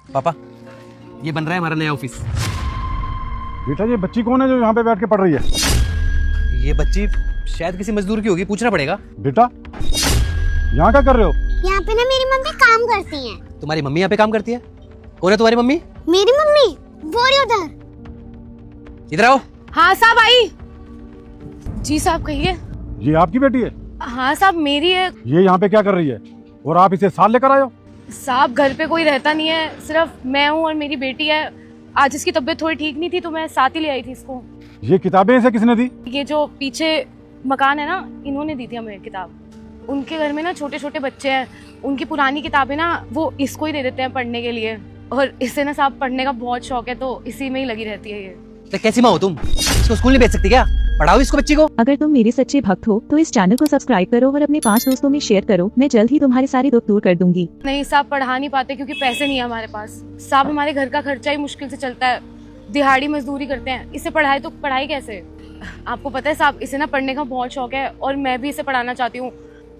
पापा, ये बन रहा है हमारा नया ऑफिस। बेटा ये बच्ची कौन है जो यहाँ पे बैठ के पढ़ रही है? ये बच्ची शायद किसी मजदूर की होगी, पूछना पड़ेगा। बेटा यहाँ क्या कर रहे हो? यहाँ पे ना मेरी मम्मी काम करती हैं। तुम्हारी मम्मी यहाँ पे काम करती है? कौन है तुम्हारी मम्मी? मेरी मम्मी वो रही उधर। इधर आओ। हाँ साहब आई। जी साहब कहिए। ये आपकी बेटी है? हाँ साहब मेरी है। ये यहाँ पे क्या कर रही है और आप इसे साथ लेकर आए हो? साहब घर पे कोई रहता नहीं है, सिर्फ मैं हूँ और मेरी बेटी है। आज इसकी तबीयत थोड़ी ठीक नहीं थी तो मैं साथ ही ले आई थी इसको। ये किताबें इसे किसने दी? ये जो पीछे मकान है ना, इन्होंने दी थी हमें किताब। उनके घर में ना छोटे छोटे बच्चे हैं, उनकी पुरानी किताबें ना वो इसको ही दे देते हैं पढ़ने के लिए। और इसे ना साहब पढ़ने का बहुत शौक है तो इसी में ही लगी रहती है ये। तो कैसी माँ हो तुम? इसको स्कूल नहीं भेज सकती क्या? पढ़ाओ इसको, बच्ची को। अगर तुम मेरे सच्चे भक्त हो तो इस चैनल को सब्सक्राइब करो और अपने 5 दोस्तों में शेयर करो। मैं जल्द ही तुम्हारे सारे दुख दूर कर दूंगी। नहीं साहब पढ़ा नहीं पाते क्योंकि पैसे नहीं है हमारे पास। साहब हमारे घर का खर्चा ही मुश्किल से चलता है, दिहाड़ी मजदूरी करते हैं। इसे पढ़ाए तो पढ़ाई कैसे? आपको पता है साहब इसे ना पढ़ने का बहुत शौक है और मैं भी इसे पढ़ाना चाहती हूँ,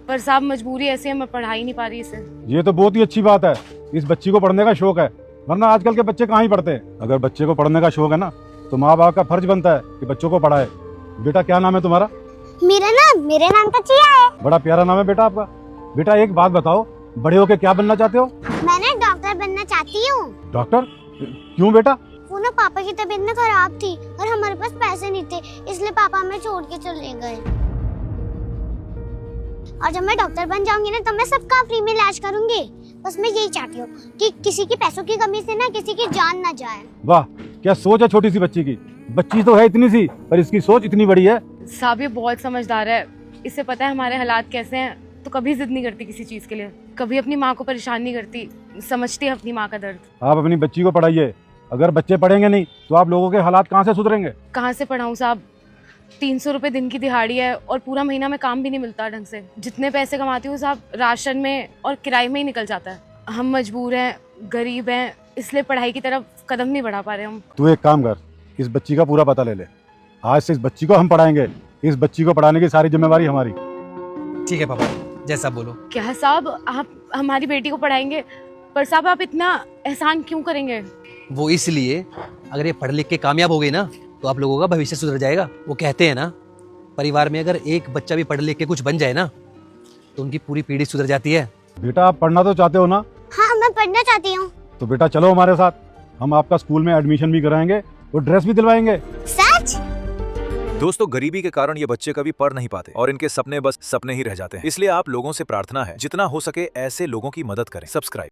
पर साहब मजबूरी ऐसी है मैं पढ़ा ही नहीं पा रही इसे। ये तो बहुत ही अच्छी बात है, इस बच्ची को पढ़ने का शौक है, वरना आजकल के बच्चे कहाँ ही पढ़ते हैं। अगर बच्चे को पढ़ने का शौक है ना तो माँ बाप का फर्ज बनता है कि बच्चों को पढ़ाए। बेटा क्या नाम है तुम्हारा? मेरे नाम तो चिया है। बड़ा प्यारा नाम है बेटा आपका। बेटा एक बात बताओ, बड़े होके क्या बनना चाहते हो? मैं ना डॉक्टर बनना चाहती हूँ। डॉक्टर? क्यों बेटा? वो ना पापा की तबीयत ना खराब थी और हमारे पास पैसे नहीं थे, इसलिए पापा हमें छोड़ के चले गए। और जब मैं डॉक्टर बन जाऊंगी ना तो मैं सबका फ्री में इलाज करूंगी। बस मैं यही चाहती हूँ कि किसी की पैसों की कमी से ना किसी की जान ना जाए। वाह क्या सोच है छोटी सी बच्ची की। बच्ची तो है इतनी सी पर इसकी सोच इतनी बड़ी है। साहब ये बहुत समझदार है, इसे पता है हमारे हालात कैसे हैं, तो कभी जिद नहीं करती किसी चीज के लिए, कभी अपनी माँ को परेशान नहीं करती, समझती है अपनी माँ का दर्द। आप अपनी बच्ची को पढ़ाइए, अगर बच्चे पढ़ेंगे नहीं तो आप लोगों के हालात कहाँ से सुधरेंगे? कहाँ से पढ़ाऊँ साहब? 300 रुपए दिन की दिहाड़ी है और पूरा महीना में काम भी नहीं मिलता ढंग से। जितने पैसे कमाती हूँ साहब राशन में और किराए में ही निकल जाता है। हम मजबूर हैं, गरीब हैं, इसलिए पढ़ाई की तरफ कदम नहीं बढ़ा पा रहे हम। तू एक काम कर, इस बच्ची का पूरा पता ले ले। आज से इस बच्ची को हम पढ़ाएंगे, इस बच्ची को पढ़ाने की सारी जिम्मेवारी हमारी। ठीक है पापा, जैसा बोलो। क्या साहब आप हमारी बेटी को पढ़ाएंगे? पर साहब आप इतना एहसान क्यों करेंगे? वो इसलिए, अगर ये पढ़ लिख के कामयाब हो गई ना तो आप लोगों का भविष्य सुधर जाएगा। वो कहते हैं ना, परिवार में अगर एक बच्चा भी पढ़ लिख के कुछ बन जाए ना तो उनकी पूरी पीढ़ी सुधर जाती है। बेटा आप पढ़ना तो चाहते हो ना? हाँ मैं पढ़ना चाहती हूँ। तो बेटा चलो हमारे साथ, हम आपका स्कूल में एडमिशन भी कराएंगे और ड्रेस भी दिलवाएंगे। सच? दोस्तों गरीबी के कारण ये बच्चे कभी पढ़ नहीं पाते और इनके सपने बस सपने ही रह जाते हैं। इसलिए आप लोगों से प्रार्थना है जितना हो सके ऐसे लोगों की मदद करें। सब्सक्राइब।